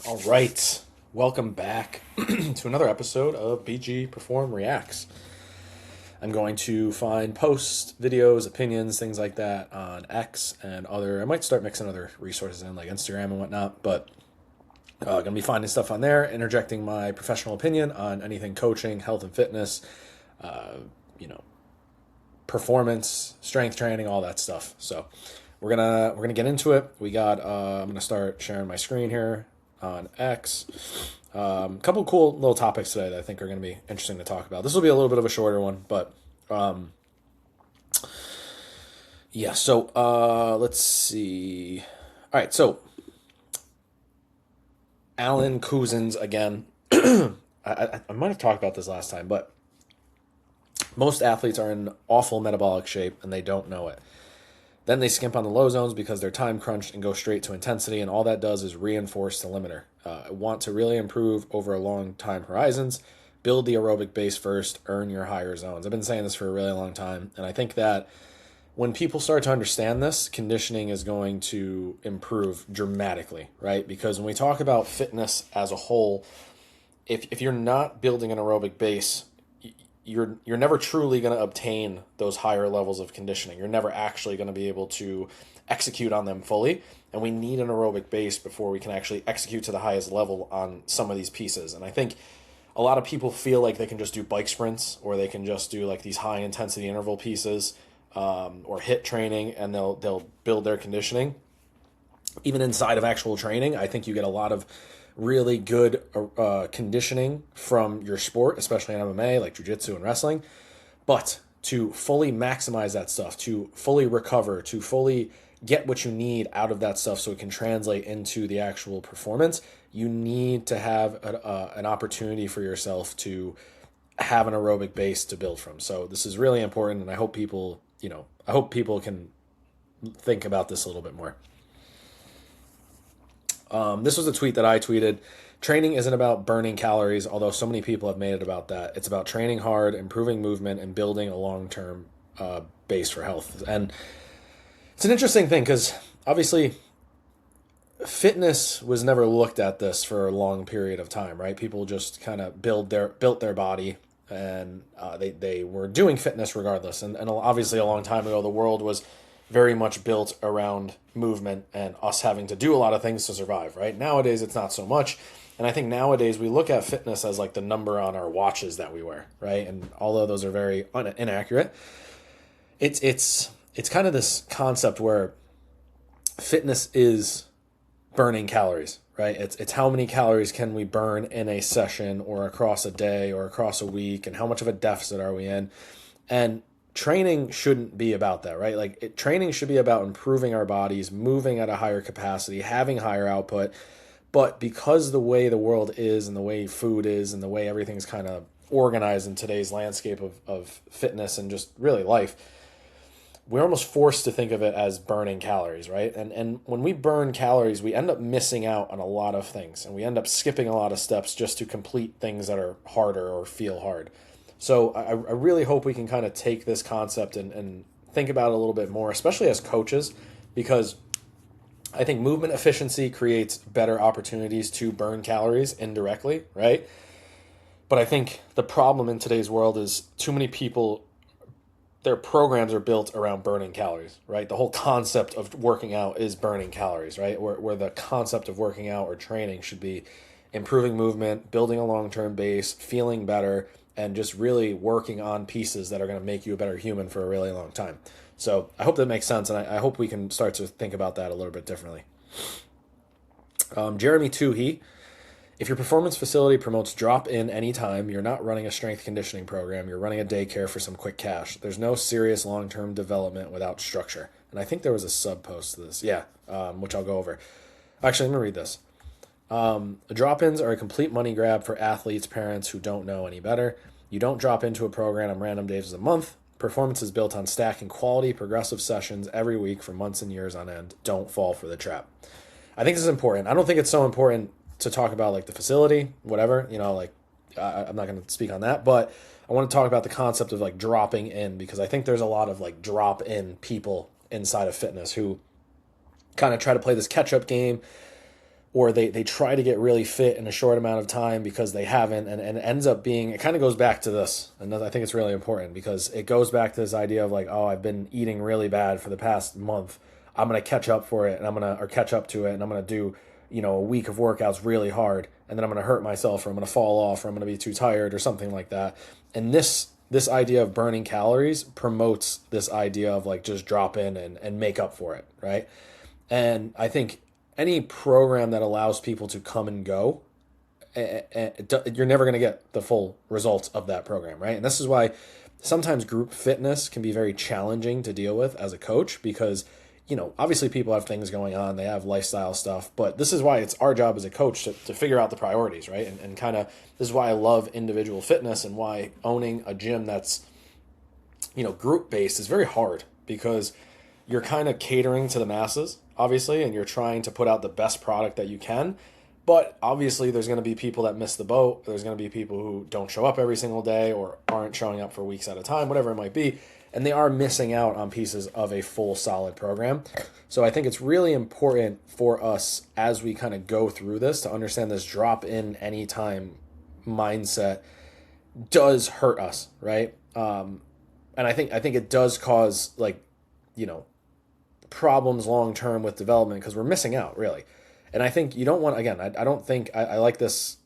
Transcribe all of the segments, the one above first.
All right, welcome back to another episode of BGPerform Reacts. I'm going to find posts, videos, opinions, things like that on X and other. I might start mixing other resources in like Instagram and whatnot, but going to be finding stuff on there, interjecting my professional opinion on anything coaching, health and fitness, uh, you know, performance, strength training, all that stuff. So we're gonna get into it. I'm gonna start sharing my screen here on X. A couple cool little topics today that I think are going to be interesting to talk about. This will be a little bit of a shorter one, but yeah. So let's see. All right, so Alan Couzens again. I might have talked about this last time, but most athletes are in awful metabolic shape and they don't know it. Then they skimp on the low zones because they're time crunched and go straight to intensity, and all that does is reinforce the limiter. Want to really improve over a long time horizons, build the aerobic base first, earn your higher zones. I've been saying this for a really long time, and I think that when people start to understand this, conditioning is going to improve dramatically, right? Because when we talk about fitness as a whole, if you're not building an aerobic base, you're never truly going to obtain those higher levels of conditioning. You're never actually going to be able to execute on them fully, and we need an aerobic base before we can actually execute to the highest level on some of these pieces. And I think a lot of people feel like they can just do bike sprints, or they can just do like these high intensity interval pieces, or HIIT training, and they'll build their conditioning. Even inside of actual training, I think you get a lot of really good conditioning from your sport, especially in MMA, like jiu-jitsu and wrestling. But to fully maximize that stuff, to fully recover, to fully get what you need out of that stuff so it can translate into the actual performance, you need to have an opportunity for yourself to have an aerobic base to build from. So this is really important, and I hope people, can think about this a little bit more. This was a tweet that I tweeted. Training isn't about burning calories, although so many people have made it about that. It's about training hard, improving movement, and building a long-term base for health. And it's an interesting thing because obviously fitness was never looked at this for a long period of time, right? People just kind of built their body, and they were doing fitness regardless. And obviously a long time ago, the world was very much built around movement and us having to do a lot of things to survive, right? Nowadays, it's not so much. And I think nowadays we look at fitness as like the number on our watches that we wear, right? And although those are very inaccurate, it's kind of this concept where fitness is burning calories, right? It's how many calories can we burn in a session or across a day or across a week, and how much of a deficit are we in? And training shouldn't be about that, right? Like training should be about improving our bodies, moving at a higher capacity, having higher output. But because the way the world is and the way food is and the way everything's kind of organized in today's landscape of fitness and just really life, we're almost forced to think of it as burning calories, right? And when we burn calories, we end up missing out on a lot of things, and we end up skipping a lot of steps just to complete things that are harder or feel hard. So I really hope we can kind of take this concept and think about it a little bit more, especially as coaches, because I think movement efficiency creates better opportunities to burn calories indirectly, right? But I think the problem in today's world is too many people, their programs are built around burning calories, right? The whole concept of working out is burning calories, right? Where the concept of working out or training should be improving movement, building a long-term base, feeling better, and just really working on pieces that are going to make you a better human for a really long time. So I hope that makes sense, and I hope we can start to think about that a little bit differently. Jeremy Toohey, if your performance facility promotes drop-in anytime, you're not running a strength conditioning program, you're running a daycare for some quick cash. There's no serious long-term development without structure. And I think there was a sub-post to this, which I'll go over. Actually, let me read this. Drop-ins are a complete money grab for athletes, parents who don't know any better. You don't drop into a program on random days of the month. Performance is built on stacking quality, progressive sessions every week for months and years on end. Don't fall for the trap. I think this is important. I don't think it's so important to talk about like the facility, whatever, I'm not going to speak on that, but I want to talk about the concept of like dropping in, because I think there's a lot of like drop in people inside of fitness who kind of try to play this catch up game or they try to get really fit in a short amount of time because they haven't, and it ends up being, it kind of goes back to this, and I think it's really important because it goes back to this idea of like, oh, I've been eating really bad for the past month, I'm going to catch up for it, and or catch up to it, and I'm going to do, a week of workouts really hard, and then I'm going to hurt myself, or I'm going to fall off, or I'm going to be too tired, or something like that. And this idea of burning calories promotes this idea of like just drop in and make up for it, right? And I think any program that allows people to come and go, you're never going to get the full results of that program, right? And this is why sometimes group fitness can be very challenging to deal with as a coach because, obviously people have things going on, they have lifestyle stuff, but this is why it's our job as a coach to figure out the priorities, right? And kind of, this is why I love individual fitness and why owning a gym that's, group based is very hard because you're kind of catering to the masses, obviously, and you're trying to put out the best product that you can. But obviously, there's going to be people that miss the boat. There's going to be people who don't show up every single day or aren't showing up for weeks at a time, whatever it might be. And they are missing out on pieces of a full, solid program. So I think it's really important for us as we kind of go through this to understand this drop in anytime mindset does hurt us, right? And I think it does cause problems long term with development because we're missing out, really. And I think you don't want, again, I don't think I like this,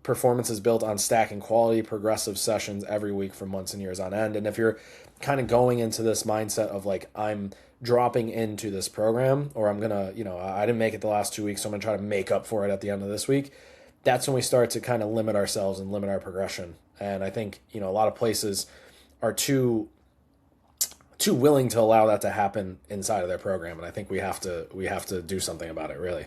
performance is built on stacking quality progressive sessions every week for months and years on end. And if you're kind of going into this mindset of like, I'm dropping into this program, or I'm gonna, I didn't make it the last 2 weeks, so I'm gonna try to make up for it at the end of this week, that's when we start to kind of limit ourselves and limit our progression. And I think, a lot of places are too willing to allow that to happen inside of their program. And I think we have to do something about it, really.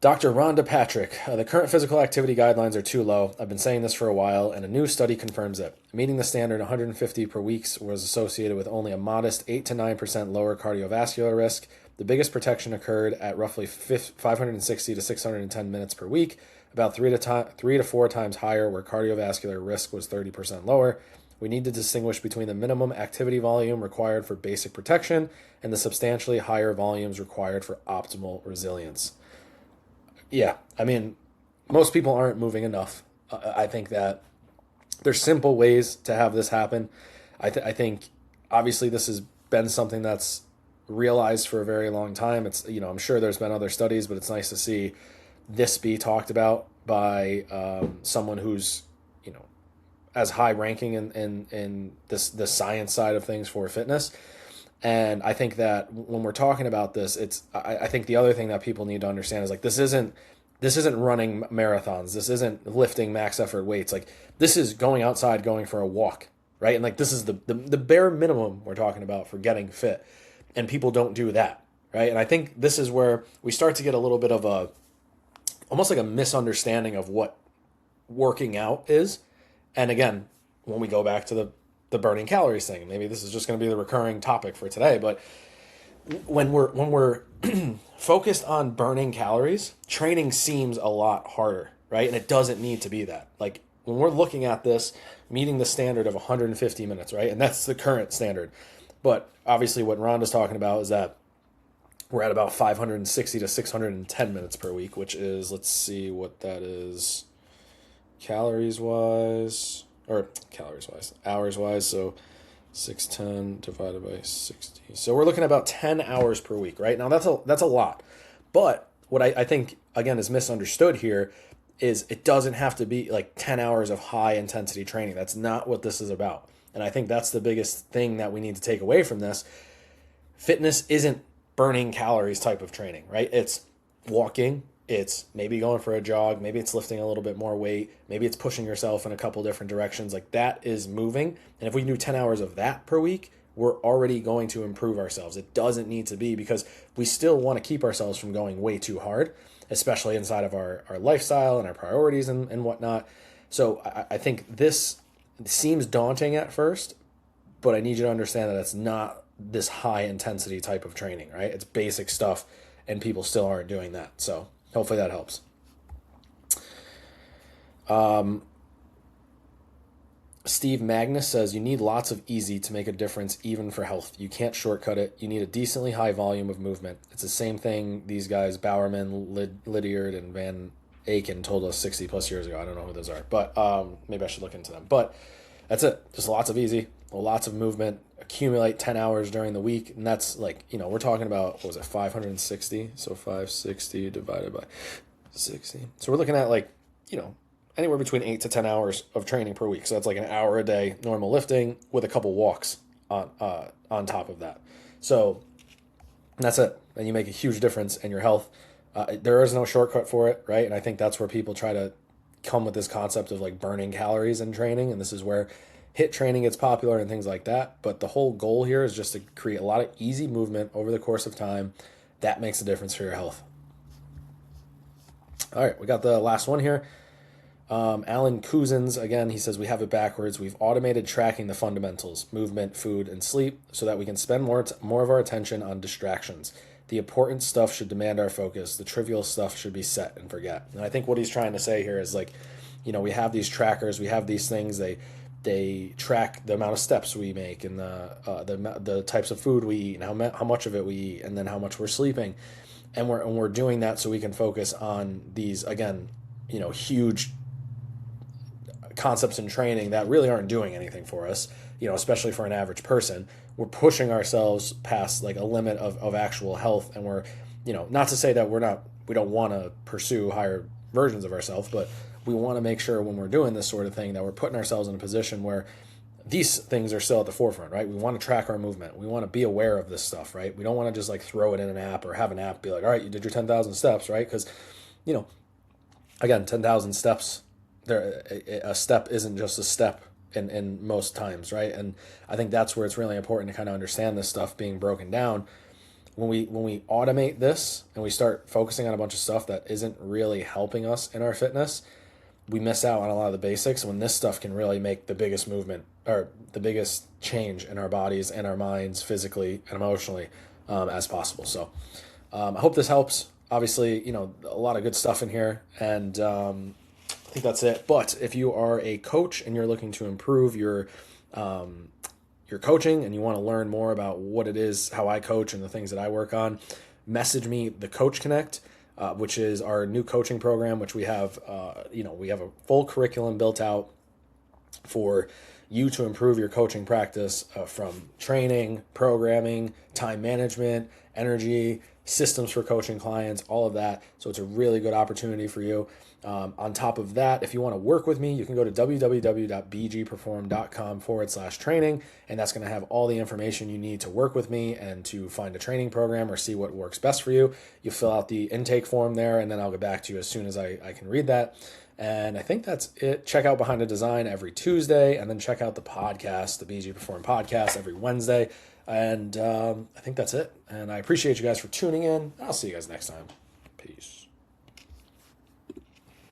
Dr. Rhonda Patrick, the current physical activity guidelines are too low. I've been saying this for a while, and a new study confirms it. Meeting the standard 150 per week was associated with only a modest 8 to 9% lower cardiovascular risk. The biggest protection occurred at roughly 560 to 610 minutes per week, about 3 to 4 times higher where cardiovascular risk was 30% lower. We need to distinguish between the minimum activity volume required for basic protection and the substantially higher volumes required for optimal resilience. Yeah, I mean, most people aren't moving enough. I think that there's simple ways to have this happen. I think, obviously, this has been something that's realized for a very long time. It's, I'm sure there's been other studies, but it's nice to see this be talked about by someone who's, as high ranking in the science side of things for fitness. And I think that when we're talking about this, I think the other thing that people need to understand is like, this isn't running marathons. This isn't lifting max effort weights. Like, this is going outside, going for a walk, right? And like, this is the bare minimum we're talking about for getting fit. And people don't do that, right? And I think this is where we start to get a little bit of almost like a misunderstanding of what working out is. And again, when we go back to the burning calories thing, maybe this is just going to be the recurring topic for today, but when we're focused on burning calories, training seems a lot harder, right? And it doesn't need to be that. Like, when we're looking at this, meeting the standard of 150 minutes, right? And that's the current standard. But obviously what Rhonda's talking about is that we're at about 560 to 610 minutes per week, which is, let's see what that is hours wise. So 610 divided by 60. So we're looking at about 10 hours per week, right? Now that's a lot. But what I think, again, is misunderstood here is it doesn't have to be like 10 hours of high intensity training. That's not what this is about. And I think that's the biggest thing that we need to take away from this. Fitness isn't burning calories type of training, right? It's walking, it's maybe going for a jog, maybe it's lifting a little bit more weight, maybe it's pushing yourself in a couple different directions. Like, that is moving. And if we can do 10 hours of that per week, we're already going to improve ourselves. It doesn't need to be, because we still want to keep ourselves from going way too hard, especially inside of our lifestyle and our priorities and whatnot. So I think this seems daunting at first, but I need you to understand that it's not this high intensity type of training, right? It's basic stuff, and people still aren't doing that. So hopefully that helps. Steve Magnus says you need lots of easy to make a difference, even for health. You can't shortcut it. You need a decently high volume of movement. It's the same thing these guys, Bowerman, Lydiard, and Van Aken, told us 60 plus years ago. I don't know who those are, but maybe I should look into them. But that's it. Just lots of easy, lots of movement. Accumulate 10 hours during the week, and that's like, we're talking about, what was it, 560? So 560 divided by 60. So we're looking at like, anywhere between 8 to 10 hours of training per week. So that's like an hour a day normal lifting with a couple walks on top of that. So that's it. And you make a huge difference in your health. There is no shortcut for it, right? And I think that's where people try to come with this concept of like burning calories in training. And this is where HIIT training gets popular and things like that. But the whole goal here is just to create a lot of easy movement over the course of time. That makes a difference for your health. All right, we got the last one here. Alan Cousins, again, he says we have it backwards. We've automated tracking the fundamentals, movement, food, and sleep, so that we can spend more of our attention on distractions. The important stuff should demand our focus. The trivial stuff should be set and forget. And I think what he's trying to say here is like, we have these trackers, we have these things. They track the amount of steps we make and the types of food we eat and how much of it we eat, and then how much we're sleeping, and we're doing that so we can focus on these, again, huge concepts in training that really aren't doing anything for us, especially for an average person. We're pushing ourselves past like a limit of actual health, and we're, not to say that we don't want to pursue higher versions of ourselves, but we want to make sure when we're doing this sort of thing that we're putting ourselves in a position where these things are still at the forefront, right? We want to track our movement. We want to be aware of this stuff, right? We don't want to just like throw it in an app or have an app be like, all right, you did your 10,000 steps, right? Because, again, 10,000 steps, a step isn't just a step in most times, right? And I think that's where it's really important to kind of understand this stuff being broken down. When we automate this and we start focusing on a bunch of stuff that isn't really helping us in our fitness, we miss out on a lot of the basics, when this stuff can really make the biggest movement or the biggest change in our bodies and our minds, physically and emotionally, as possible. So I hope this helps. Obviously, a lot of good stuff in here, and I think that's it. But if you are a coach and you're looking to improve your coaching and you want to learn more about what it is, how I coach, and the things that I work on, message me the Coach Connect, which is our new coaching program, which we have, we have a full curriculum built out for you to improve your coaching practice, from training, programming, time management, energy, systems for coaching clients, all of that. So it's a really good opportunity for you. On top of that, if you want to work with me, you can go to www.bgperform.com/training, and that's going to have all the information you need to work with me and to find a training program or see what works best for you. You fill out the intake form there, and then I'll get back to you as soon as I can read that. And I think that's it. Check out Behind the Design every Tuesday, and then check out the podcast, the BG Perform podcast, every Wednesday. And I think that's it. And I appreciate you guys for tuning in. I'll see you guys next time.